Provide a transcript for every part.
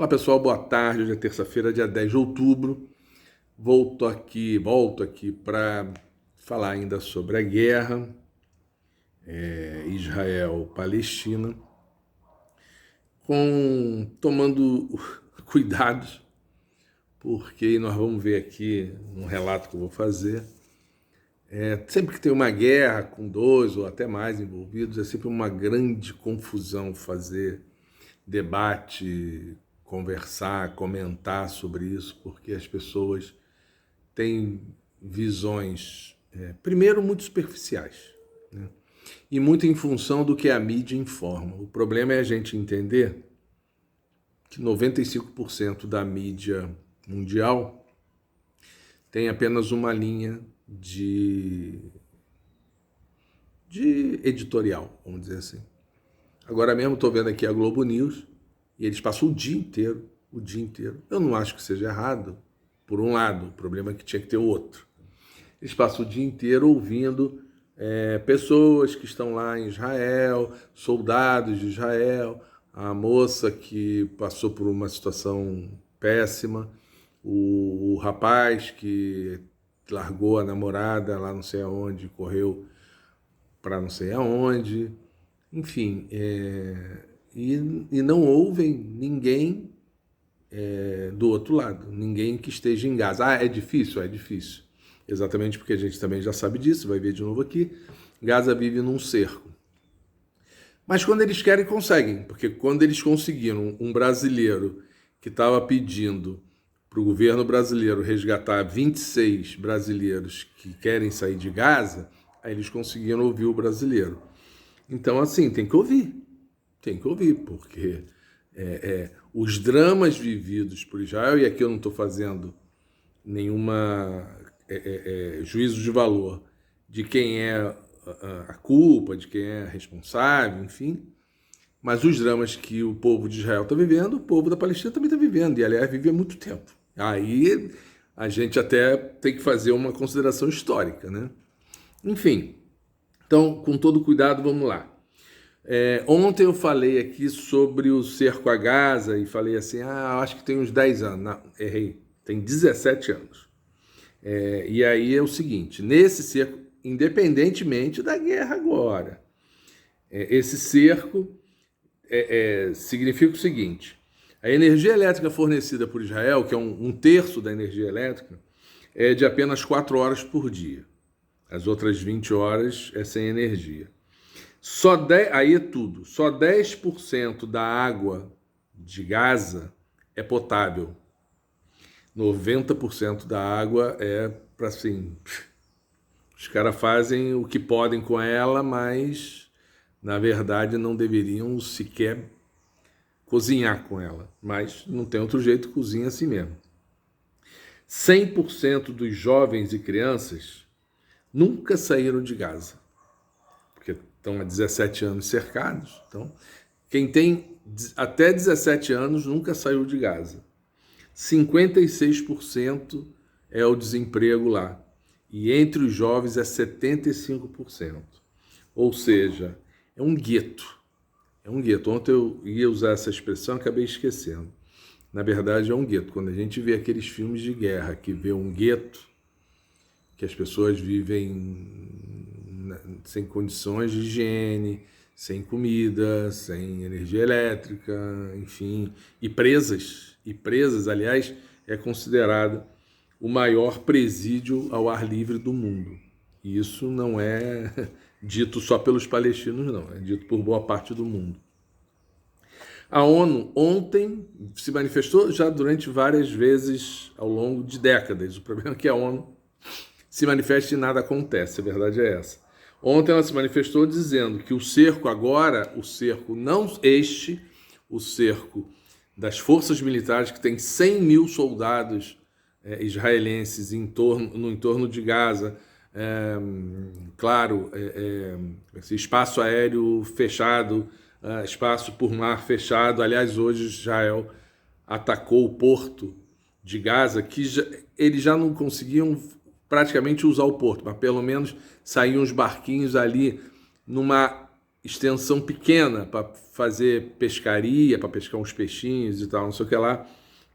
Olá pessoal, boa tarde. Hoje é terça-feira, dia 10 de outubro. Volto aqui para falar ainda sobre a guerra Israel-Palestina, tomando cuidados, porque nós vamos ver aqui um relato que eu vou fazer. Sempre que tem uma guerra com dois ou até mais envolvidos, é sempre uma grande confusão fazer debate, conversar, comentar sobre isso, porque as pessoas têm visões, primeiro, muito superficiais, né? E muito em função do que a mídia informa. O problema é a gente entender que 95% da mídia mundial tem apenas uma linha de editorial, vamos dizer assim. Agora mesmo estou vendo aqui a Globo News e eles passam o dia inteiro. Eu não acho que seja errado, por um lado, o problema é que tinha que ter outro. Eles passam o dia inteiro ouvindo pessoas que estão lá em Israel, soldados de Israel, a moça que passou por uma situação péssima, o rapaz que largou a namorada lá não sei aonde, correu para não sei aonde, enfim, e não ouvem ninguém do outro lado, ninguém que esteja em Gaza. Ah, é difícil? É difícil. Exatamente porque a gente também já sabe disso, vai ver de novo aqui. Gaza vive num cerco. Mas quando eles querem, conseguem, porque quando eles conseguiram um brasileiro que estava pedindo para o governo brasileiro resgatar 26 brasileiros que querem sair de Gaza, aí eles conseguiram ouvir o brasileiro. Então, assim, tem que ouvir, porque os dramas vividos por Israel, e aqui eu não estou fazendo nenhuma juízo de valor de quem é a culpa, de quem é responsável, enfim, mas os dramas que o povo de Israel está vivendo, o povo da Palestina também está vivendo, e aliás vive há muito tempo. Aí a gente até tem que fazer uma consideração histórica, né? Enfim, então, com todo cuidado, vamos lá. Ontem eu falei aqui sobre o cerco a Gaza e falei assim, acho que tem uns 10 anos. Não, errei, tem 17 anos. E aí é o seguinte, nesse cerco, independentemente da guerra agora, esse cerco significa o seguinte, a energia elétrica fornecida por Israel, que é um terço da energia elétrica, é de apenas 4 horas por dia. As outras 20 horas é sem energia. Aí é tudo. Só 10% da água de Gaza é potável. 90% da água é para assim. Os caras fazem o que podem com ela, mas na verdade não deveriam sequer cozinhar com ela. Mas não tem outro jeito, cozinha assim mesmo. 100% dos jovens e crianças nunca saíram de Gaza, porque estão há 17 anos cercados. Então, quem tem até 17 anos nunca saiu de Gaza. 56% é o desemprego lá. E entre os jovens é 75%. Ou seja, é um gueto. É um gueto. Ontem eu ia usar essa expressão, acabei esquecendo. Na verdade, é um gueto. Quando a gente vê aqueles filmes de guerra que vê um gueto, que as pessoas vivem sem condições de higiene, sem comida, sem energia elétrica, enfim, e presas, aliás, é considerado o maior presídio ao ar livre do mundo. E isso não é dito só pelos palestinos, não, é dito por boa parte do mundo. A ONU ontem se manifestou já durante várias vezes ao longo de décadas. O problema é que a ONU se manifesta e nada acontece, a verdade é essa. Ontem ela se manifestou dizendo que o cerco agora, o cerco o cerco das forças militares, que tem 100 mil soldados israelenses no entorno de Gaza, claro, espaço aéreo fechado, espaço por mar fechado. Aliás, hoje Israel atacou o porto de Gaza, que eles já não conseguiam praticamente usar o porto, mas pelo menos saíam os barquinhos ali numa extensão pequena para fazer pescaria, para pescar uns peixinhos e tal, não sei o que lá,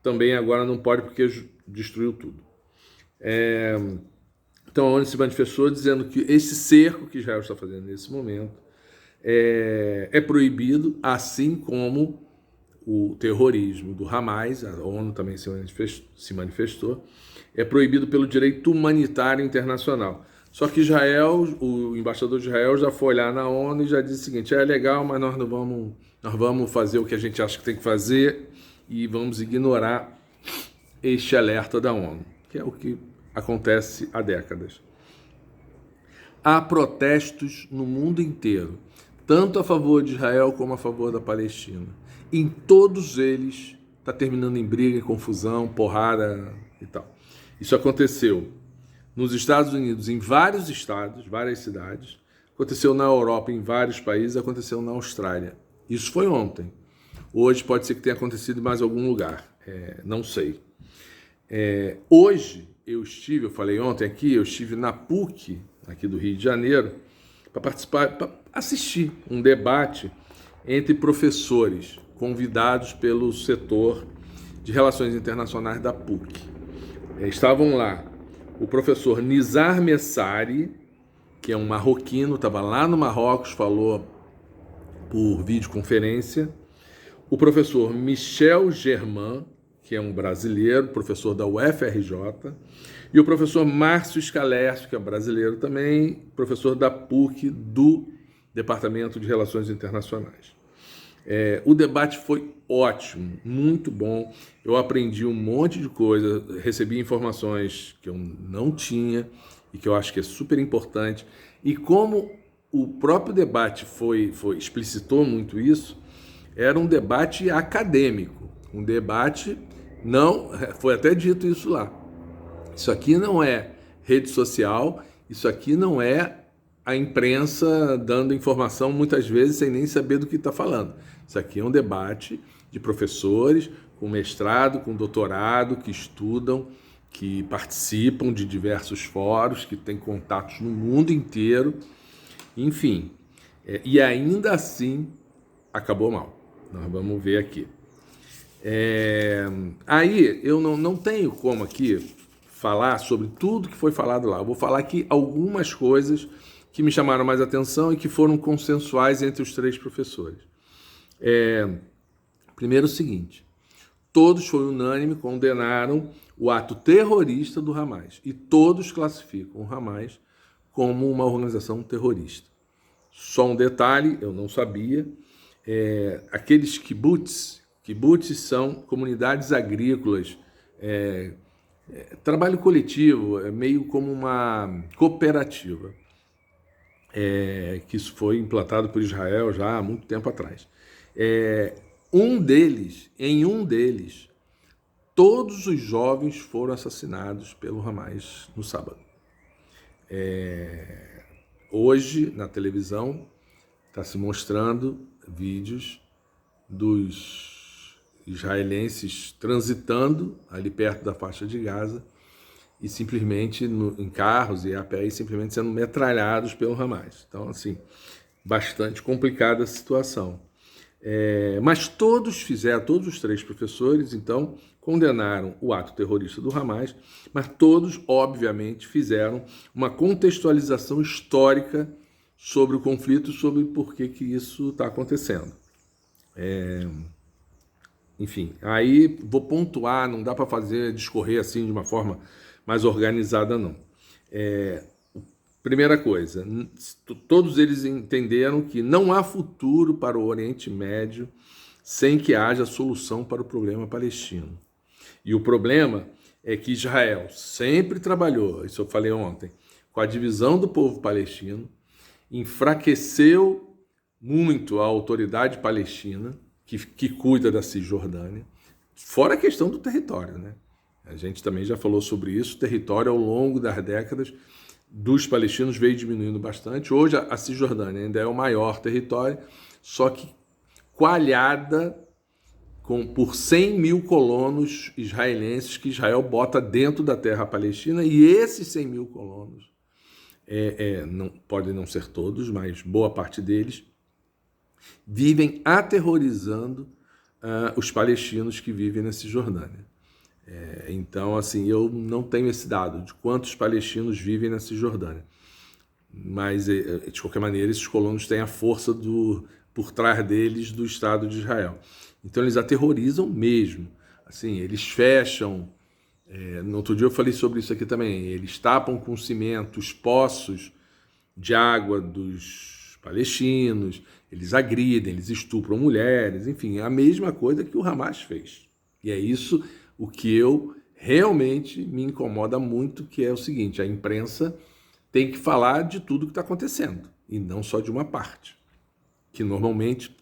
também agora não pode porque destruiu tudo. Então a ONU se manifestou dizendo que esse cerco que Israel está fazendo nesse momento é proibido, assim como o terrorismo do Hamas, a ONU também se manifestou, é proibido pelo direito humanitário internacional. Só que Israel, o embaixador de Israel já foi lá na ONU e já disse o seguinte: é legal, mas nós vamos fazer o que a gente acha que tem que fazer e vamos ignorar este alerta da ONU, que é o que acontece há décadas. Há protestos no mundo inteiro, tanto a favor de Israel como a favor da Palestina. Em todos eles está terminando em briga, em confusão, porrada e tal. Isso aconteceu nos Estados Unidos, em vários estados, várias cidades. Aconteceu na Europa, em vários países. Aconteceu na Austrália. Isso foi ontem. Hoje pode ser que tenha acontecido em mais algum lugar. Não sei. Hoje eu falei ontem aqui, eu estive na PUC, aqui do Rio de Janeiro, para participar, para assistir um debate entre professores convidados pelo setor de Relações Internacionais da PUC. Estavam lá o professor Nizar Messari, que é um marroquino, estava lá no Marrocos, falou por videoconferência, o professor Michel Germain, que é um brasileiro, professor da UFRJ, e o professor Márcio Scaleschi, que é brasileiro também, professor da PUC do Departamento de Relações Internacionais. O debate foi ótimo, muito bom. Eu aprendi um monte de coisa, recebi informações que eu não tinha e que eu acho que é super importante. E como o próprio debate explicitou muito isso, era um debate acadêmico, um debate não, foi até dito isso lá. Isso aqui não é rede social, isso aqui não é a imprensa dando informação muitas vezes sem nem saber do que está falando. Isso aqui é um debate de professores com mestrado, com doutorado, que estudam, que participam de diversos fóruns, que têm contatos no mundo inteiro, enfim. E ainda assim acabou mal. Nós vamos ver aqui. Aí eu não tenho como aqui falar sobre tudo que foi falado lá. Eu vou falar aqui algumas coisas que me chamaram mais atenção e que foram consensuais entre os três professores. Primeiro o seguinte: todos, foi unânime, condenaram o ato terrorista do Hamas e todos classificam o Hamas como uma organização terrorista. Só um detalhe, eu não sabia, aqueles kibbutz são comunidades agrícolas, trabalho coletivo, meio como uma cooperativa, que isso foi implantado por Israel já há muito tempo atrás. Em um deles, todos os jovens foram assassinados pelo Hamas no sábado. Hoje, na televisão, está se mostrando vídeos dos israelenses transitando ali perto da faixa de Gaza e simplesmente em carros e a pé, simplesmente sendo metralhados pelo Hamas. Então, assim, bastante complicada a situação. Mas todos os três professores, então, condenaram o ato terrorista do Hamas, mas todos, obviamente, fizeram uma contextualização histórica sobre o conflito, sobre por que isso está acontecendo. Enfim, aí vou pontuar, não dá para discorrer assim de uma forma mais organizada, não. Primeira coisa, todos eles entenderam que não há futuro para o Oriente Médio sem que haja solução para o problema palestino. E o problema é que Israel sempre trabalhou, isso eu falei ontem, com a divisão do povo palestino, enfraqueceu muito a autoridade palestina, que cuida da Cisjordânia, fora a questão do território, né? A gente também já falou sobre isso, o território ao longo das décadas dos palestinos veio diminuindo bastante. Hoje a Cisjordânia ainda é o maior território, só que coalhada por 100 mil colonos israelenses que Israel bota dentro da terra palestina, e esses 100 mil colonos, podem não ser todos, mas boa parte deles, vivem aterrorizando os palestinos que vivem na Cisjordânia. Então, assim, eu não tenho esse dado de quantos palestinos vivem na Cisjordânia. Mas, de qualquer maneira, esses colonos têm a força por trás deles do Estado de Israel. Então, eles aterrorizam mesmo. Assim, eles fecham. No outro dia eu falei sobre isso aqui também. Eles tapam com cimento os poços de água dos palestinos, eles agridem, eles estupram mulheres, enfim, é a mesma coisa que o Hamas fez. E é isso o que eu realmente me incomoda muito, que é o seguinte: a imprensa tem que falar de tudo que está acontecendo, e não só de uma parte, que normalmente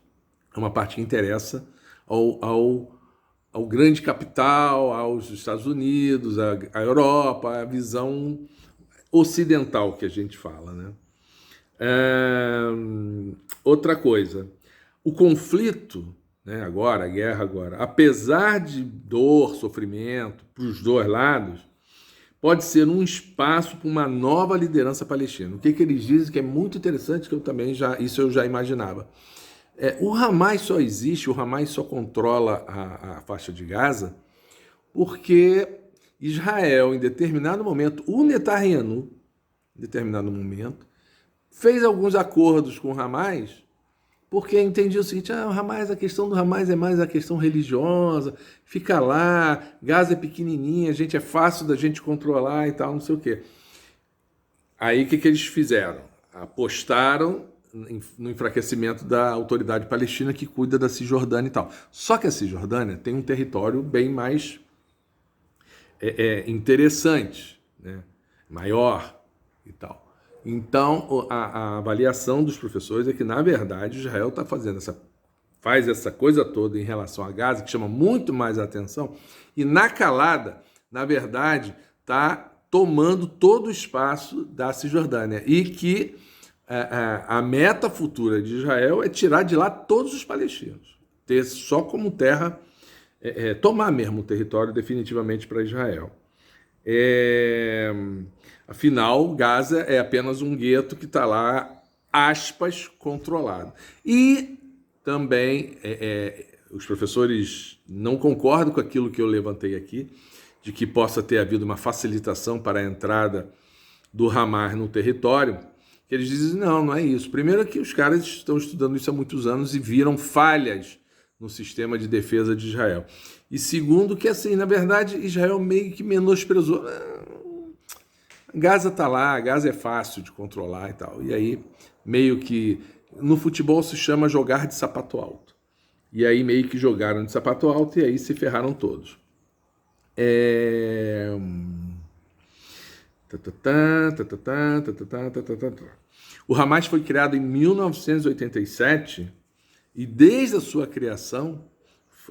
é uma parte que interessa ao grande capital, aos Estados Unidos, à Europa, a visão ocidental que a gente fala, né? Outra coisa, o conflito, né, agora, a guerra agora, apesar de dor, sofrimento para os dois lados, pode ser um espaço para uma nova liderança palestina. O que eles dizem que é muito interessante, que isso eu já imaginava. O Hamas só existe, o Hamas só controla a faixa de Gaza porque Israel, em determinado momento, o Netanyahu, em determinado momento, fez alguns acordos com o Hamas, porque entendia o seguinte: a questão do Hamas é mais a questão religiosa, fica lá, Gaza é pequenininha, a gente é fácil da gente controlar e tal, não sei o quê. Aí o que eles fizeram? Apostaram no enfraquecimento da autoridade palestina que cuida da Cisjordânia e tal. Só que a Cisjordânia tem um território bem mais interessante, né? Maior e tal. Então, a avaliação dos professores é que, na verdade, Israel está faz essa coisa toda em relação a Gaza, que chama muito mais a atenção, e na calada, na verdade, está tomando todo o espaço da Cisjordânia, e que a meta futura de Israel é tirar de lá todos os palestinos, ter só como terra, tomar mesmo o território definitivamente para Israel. Afinal, Gaza é apenas um gueto que está lá, aspas, controlado. E também os professores não concordam com aquilo que eu levantei aqui, de que possa ter havido uma facilitação para a entrada do Hamas no território, que eles dizem: não é isso. Primeiro que os caras estão estudando isso há muitos anos e viram falhas no sistema de defesa de Israel. E segundo que, assim, na verdade, Israel meio que menosprezou. Gaza tá lá, Gaza é fácil de controlar e tal. E aí, meio que, no futebol se chama jogar de sapato alto. E aí meio que jogaram de sapato alto e aí se ferraram todos. O Hamas foi criado em 1987 e desde a sua criação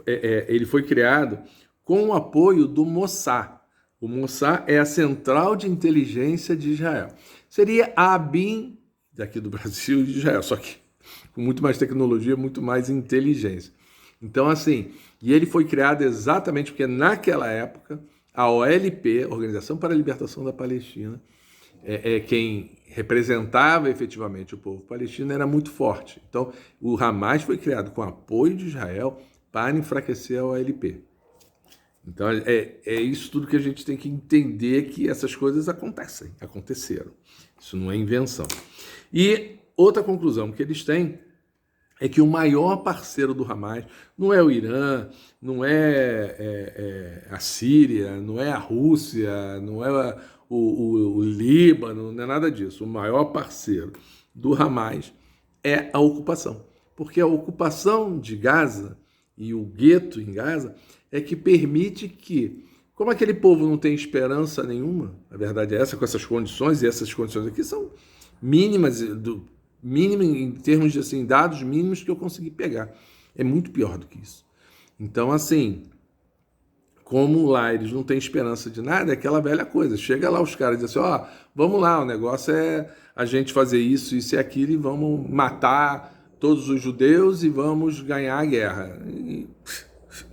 ele foi criado com o apoio do Mossad. O Mossad é a Central de Inteligência de Israel. Seria a ABIN daqui do Brasil e de Israel, só que com muito mais tecnologia, muito mais inteligência. Então, assim, e ele foi criado exatamente porque naquela época a OLP, Organização para a Libertação da Palestina, quem representava efetivamente o povo palestino, era muito forte. Então, o Hamas foi criado com apoio de Israel para enfraquecer a OLP. Então, é isso tudo que a gente tem que entender, que essas coisas aconteceram. Isso não é invenção. E outra conclusão que eles têm é que o maior parceiro do Hamas não é o Irã, não é a Síria, não é a Rússia, não é o Líbano, não é nada disso. O maior parceiro do Hamas é a ocupação. Porque a ocupação de Gaza e o gueto em Gaza é que permite que, como aquele povo não tem esperança nenhuma, a verdade é essa, com essas condições, e essas condições aqui são mínimas, mínimo em termos de assim, dados mínimos que eu consegui pegar. É muito pior do que isso. Então, assim, como lá eles não têm esperança de nada, é aquela velha coisa. Chega lá os caras e dizem assim: vamos lá, o negócio é a gente fazer isso e aquilo, e vamos matar todos os judeus e vamos ganhar a guerra. E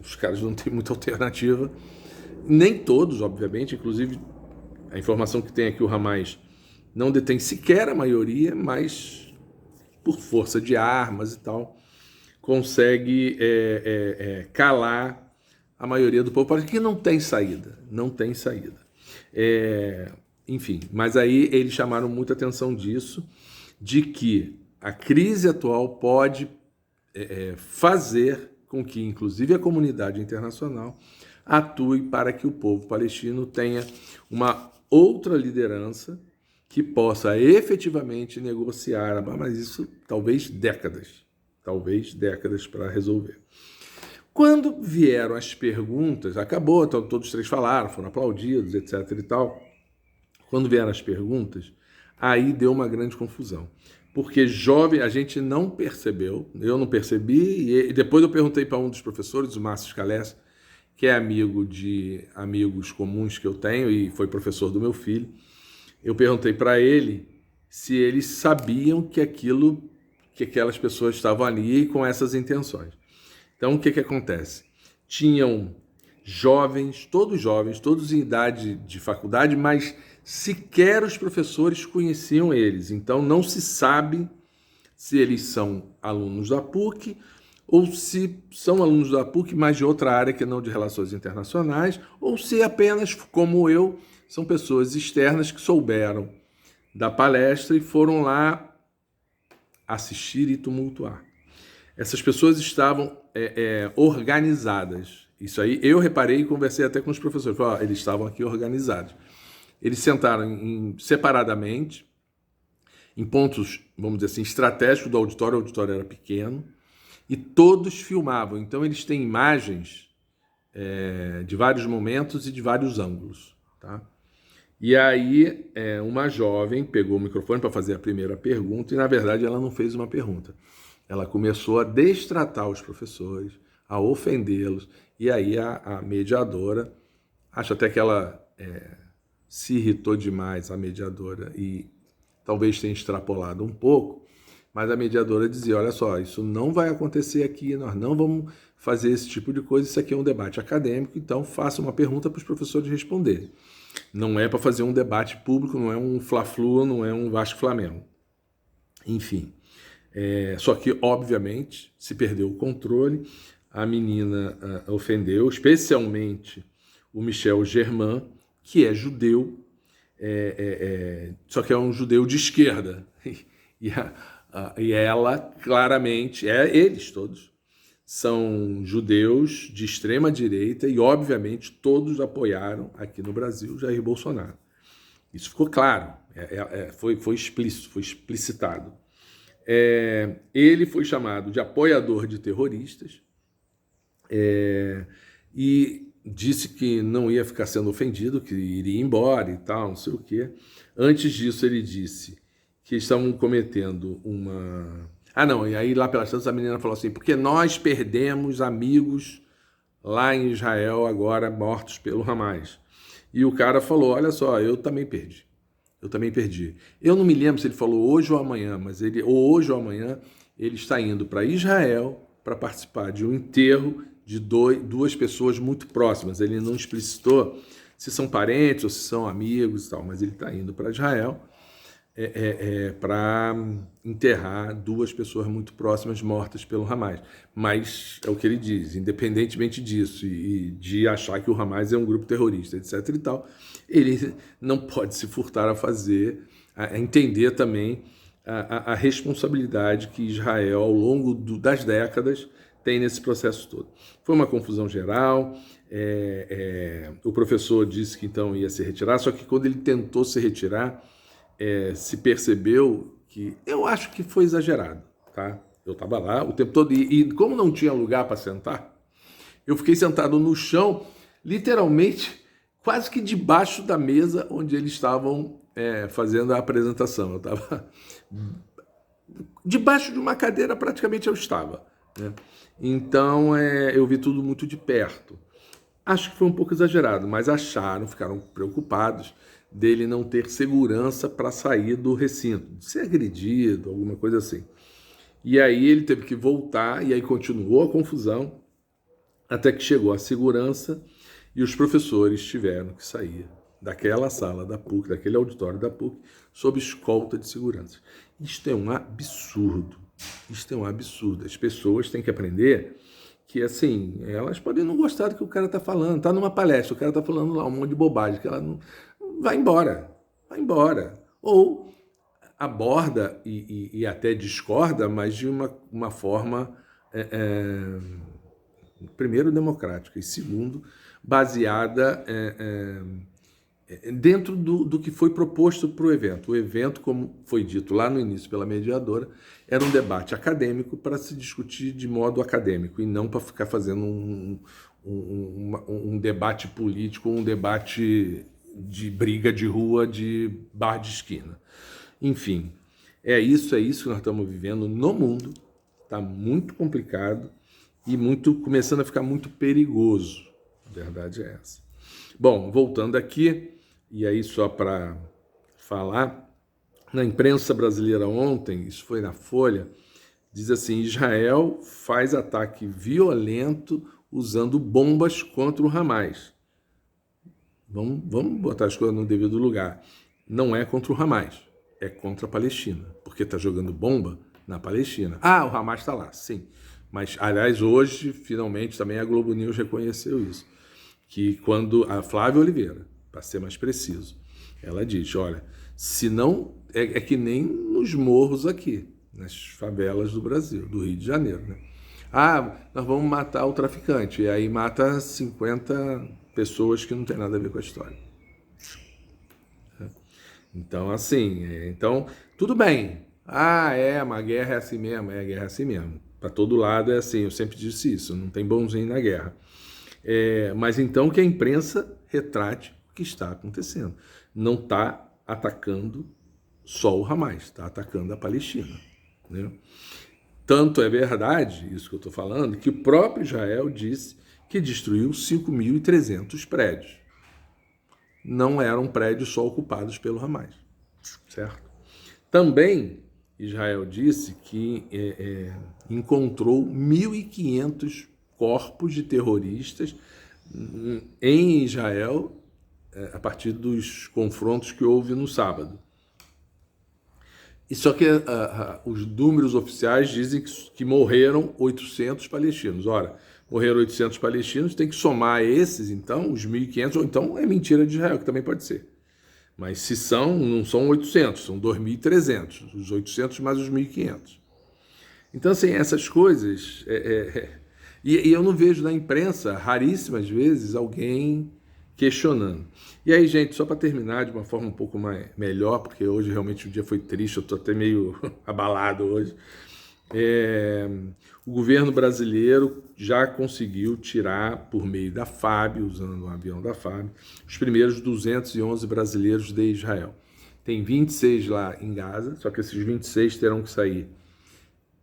os caras não têm muita alternativa. Nem todos, obviamente, inclusive a informação que tem aqui, o Hamas não detém sequer a maioria, mas por força de armas e tal, consegue calar a maioria do povo, porque não tem saída, não tem saída. Enfim, mas aí eles chamaram muita atenção disso, de que a crise atual pode fazer com que, inclusive, a comunidade internacional atue para que o povo palestino tenha uma outra liderança que possa efetivamente negociar, mas isso talvez décadas para resolver. Quando vieram as perguntas, acabou, então, todos os três falaram, foram aplaudidos, etc. e tal. Quando vieram as perguntas, aí deu uma grande confusão. Porque jovem, a gente não percebeu, eu não percebi, e depois eu perguntei para um dos professores, o Márcio Scalesi, que é amigo de amigos comuns que eu tenho e foi professor do meu filho. Eu perguntei para ele se eles sabiam que aquelas pessoas estavam ali com essas intenções. Então, o que acontece? Tinham jovens, todos em idade de faculdade, mas sequer os professores conheciam eles. Então, não se sabe se eles são alunos da PUC ou se são alunos da PUC, mas de outra área que não de relações internacionais, ou se apenas, como eu, são pessoas externas que souberam da palestra e foram lá assistir e tumultuar. Essas pessoas estavam organizadas. Isso aí eu reparei e conversei até com os professores. Falei, eles estavam aqui organizados. Eles sentaram separadamente, em pontos, vamos dizer assim, estratégicos do auditório. O auditório era pequeno. E todos filmavam. Então, eles têm imagens de vários momentos e de vários ângulos. Tá? E aí, uma jovem pegou o microfone para fazer a primeira pergunta e, na verdade, ela não fez uma pergunta. Ela começou a destratar os professores, a ofendê-los, e aí a mediadora, acho até que ela se irritou demais, a mediadora, e talvez tenha extrapolado um pouco, mas a mediadora dizia, olha só, isso não vai acontecer aqui, nós não vamos fazer esse tipo de coisa, isso aqui é um debate acadêmico, então faça uma pergunta para os professores responderem. Não é para fazer um debate público, não é um Fla-Flu, não é um Vasco-Flamengo. Enfim. Só que, obviamente, se perdeu o controle, a menina ofendeu, especialmente o Michel Germain, que é judeu, só que é um judeu de esquerda. E ela, claramente, eles todos, são judeus de extrema direita e, obviamente, todos apoiaram aqui no Brasil Jair Bolsonaro. Isso ficou claro, foi explícito, foi explicitado. Ele foi chamado de apoiador de terroristas e disse que não ia ficar sendo ofendido, que iria embora e tal, não sei o quê. Antes disso, ele disse que estavam cometendo uma... e aí lá pelas tantas a menina falou assim, porque nós perdemos amigos lá em Israel agora mortos pelo Hamas. E o cara falou, olha só, eu também perdi. Eu não me lembro se ele falou hoje ou amanhã, mas hoje ou amanhã, ele está indo para Israel para participar de um enterro de duas pessoas muito próximas. Ele não explicitou se são parentes ou se são amigos e tal, mas ele está indo para Israel para enterrar duas pessoas muito próximas mortas pelo Hamas. Mas é o que ele diz, independentemente disso e de achar que o Hamas é um grupo terrorista, etc. e tal, ele não pode se furtar a entender também a responsabilidade que Israel, ao longo das décadas, tem nesse processo todo. Foi uma confusão geral, o professor disse que então ia se retirar, só que quando ele tentou se retirar, se percebeu que, eu acho que foi exagerado, tá? Eu estava lá o tempo todo e como não tinha lugar para sentar, eu fiquei sentado no chão, literalmente, quase que debaixo da mesa onde eles estavam fazendo a apresentação. Eu estava debaixo de uma cadeira, praticamente eu estava, né? Então, eu vi tudo muito de perto. Acho que foi um pouco exagerado, mas ficaram preocupados dele não ter segurança para sair do recinto, de ser agredido, alguma coisa assim. E aí ele teve que voltar, e aí continuou a confusão, até que chegou a segurança, e os professores tiveram que sair daquela sala da PUC, daquele auditório da PUC, sob escolta de segurança. Isto é um absurdo, Isso é um absurdo. As pessoas têm que aprender que, assim, elas podem não gostar do que o cara está falando. Está numa palestra, o cara está falando lá um monte de bobagem, que ela não... Vai embora, vai embora. Ou aborda e até discorda, mas de uma forma, primeiro, democrática e, segundo, baseada dentro do que foi proposto para o evento. O evento, como foi dito lá no início pela mediadora, era um debate acadêmico para se discutir de modo acadêmico e não para ficar fazendo um debate político, um debate de briga de rua, de bar de esquina. Enfim, é isso que nós estamos vivendo no mundo. Está muito complicado e começando a ficar muito perigoso. A verdade é essa. Bom, voltando aqui, e aí só para falar, na imprensa brasileira ontem, isso foi na Folha, diz assim: Israel faz ataque violento usando bombas contra o Hamas. Vamos botar as coisas no devido lugar. Não é contra o Hamas, é contra a Palestina, porque está jogando bomba na Palestina. Ah, o Hamas está lá, sim. Mas, aliás, hoje, finalmente, também a Globo News reconheceu isso. Que quando a Flávia Oliveira, para ser mais preciso, ela diz, olha, se não, é que nem nos morros aqui, nas favelas do Brasil, do Rio de Janeiro, né? Ah, nós vamos matar o traficante, e aí mata 50 pessoas que não tem nada a ver com a história. Então, assim, tudo bem. Ah, uma guerra é assim mesmo, a guerra é assim mesmo. Para todo lado é assim, eu sempre disse isso, não tem bonzinho na guerra. Mas então que a imprensa retrate o que está acontecendo. Não está atacando só o Hamas, está atacando a Palestina, né? Tanto é verdade, isso que eu estou falando, que o próprio Israel disse que destruiu 5.300 prédios. Não eram prédios só ocupados pelo Hamas, certo? Também Israel disse que encontrou 1.500 corpos de terroristas em Israel a partir dos confrontos que houve no sábado. E só que os números oficiais dizem que morreram 800 palestinos. Ora, morreram 800 palestinos, tem que somar esses, então, os 1.500, ou então é mentira de Israel, que também pode ser. Mas se não são 800, são 2.300, os 800 mais os 1.500. Então, assim, essas coisas... E eu não vejo na imprensa, raríssimas vezes, alguém questionando. E aí, gente, só para terminar de uma forma um pouco melhor, porque hoje realmente o dia foi triste, eu estou até meio abalado hoje. O governo brasileiro já conseguiu tirar, por meio da FAB, usando um avião da FAB, os primeiros 211 brasileiros de Israel. Tem 26 lá em Gaza, só que esses 26 terão que sair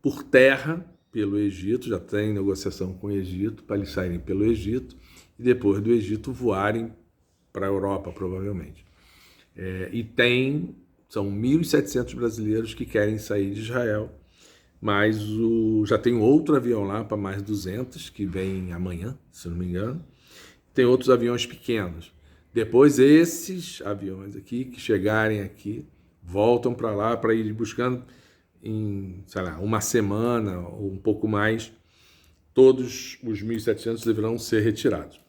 por terra pelo Egito, já tem negociação com o Egito, para eles saírem pelo Egito, e depois do Egito voarem para a Europa, provavelmente. São 1.700 brasileiros que querem sair de Israel, mas já tem outro avião lá para mais 200, que vem amanhã, se não me engano. Tem outros aviões pequenos. Depois esses aviões aqui, que chegarem aqui, voltam para lá para ir buscando em, sei lá, uma semana ou um pouco mais, todos os 1.700 deverão ser retirados.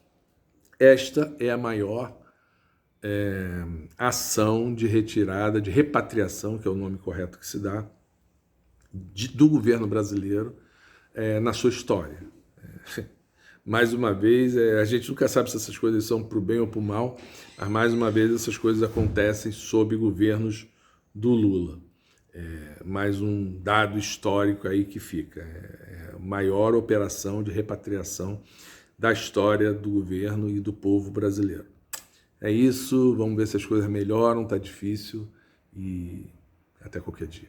Esta é a maior ação de retirada, de repatriação, que é o nome correto que se dá, do governo brasileiro na sua história. Mais uma vez, a gente nunca sabe se essas coisas são para o bem ou para o mal, mas mais uma vez essas coisas acontecem sob governos do Lula. Mais um dado histórico aí que fica. A maior operação de repatriação da história do governo e do povo brasileiro. É isso, vamos ver se as coisas melhoram, tá difícil e até qualquer dia.